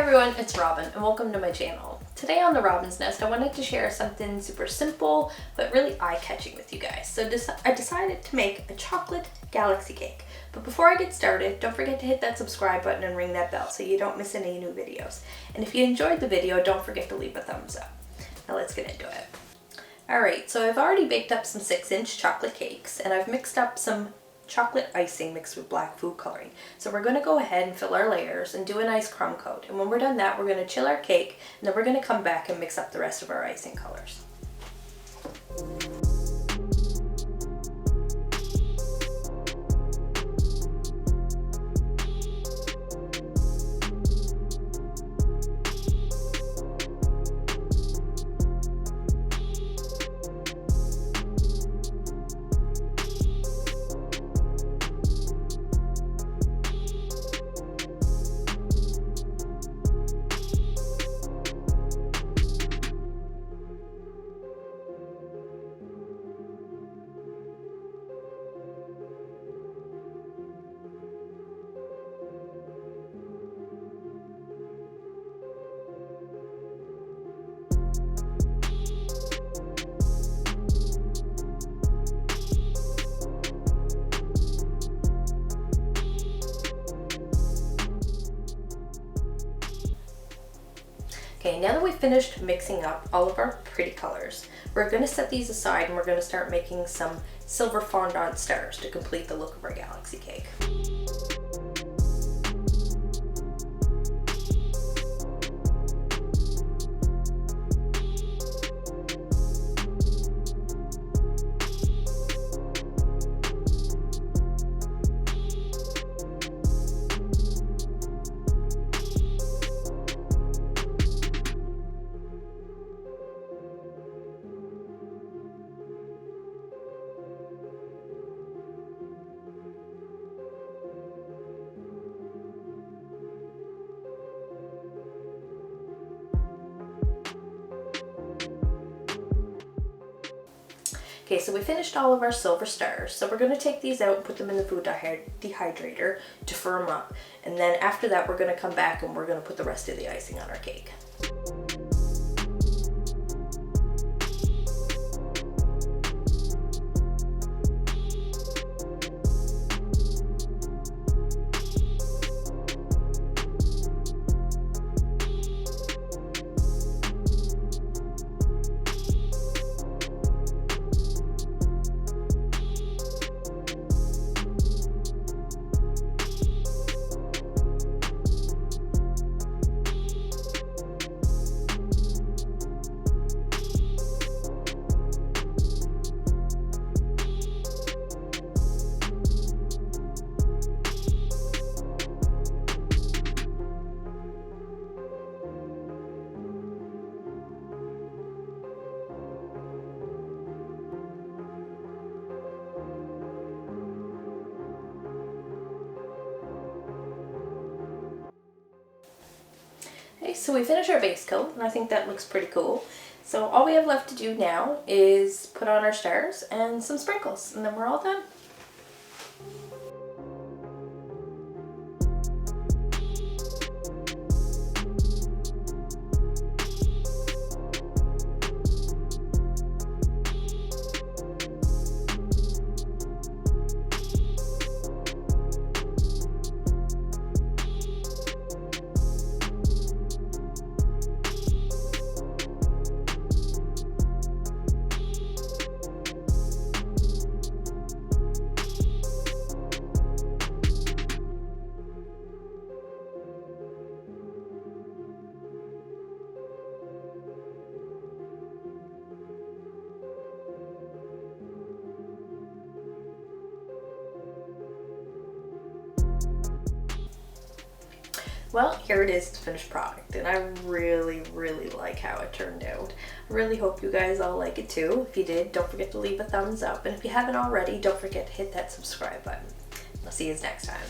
everyone, it's Robin and welcome to my channel. Today on the Robin's Nest I wanted to share something super simple but really eye-catching with you guys. So I decided to make a chocolate galaxy cake. But before I get started, don't forget to hit that subscribe button and ring that bell so you don't miss any new videos. And if you enjoyed the video, don't forget to leave a thumbs up. Now let's get into it. Alright, so I've already baked up some 6-inch chocolate cakes and I've mixed up some chocolate icing mixed with black food coloring. So we're going to go ahead and fill our layers and do a nice crumb coat. And when we're done that, we're going to chill our cake and then we're going to come back and mix up the rest of our icing colors. Okay, now that we've finished mixing up all of our pretty colors, we're going to set these aside and we're going to start making some silver fondant stars to complete the look of our galaxy cake. Okay, so we finished all of our silver stars, so we're going to take these out and put them in the food dehydrator to firm up. And then after that, we're going to come back and we're going to put the rest of the icing on our cake. Okay, so we finished our base coat and I think that looks pretty cool. So all we have left to do now is put on our stars and some sprinkles and then we're all done. Well, here it is, the finished product, and I really like how it turned out. I really hope you guys all like it too. If you did, don't forget to leave a thumbs up, and if you haven't already, don't forget to hit that subscribe button. I'll see you next time.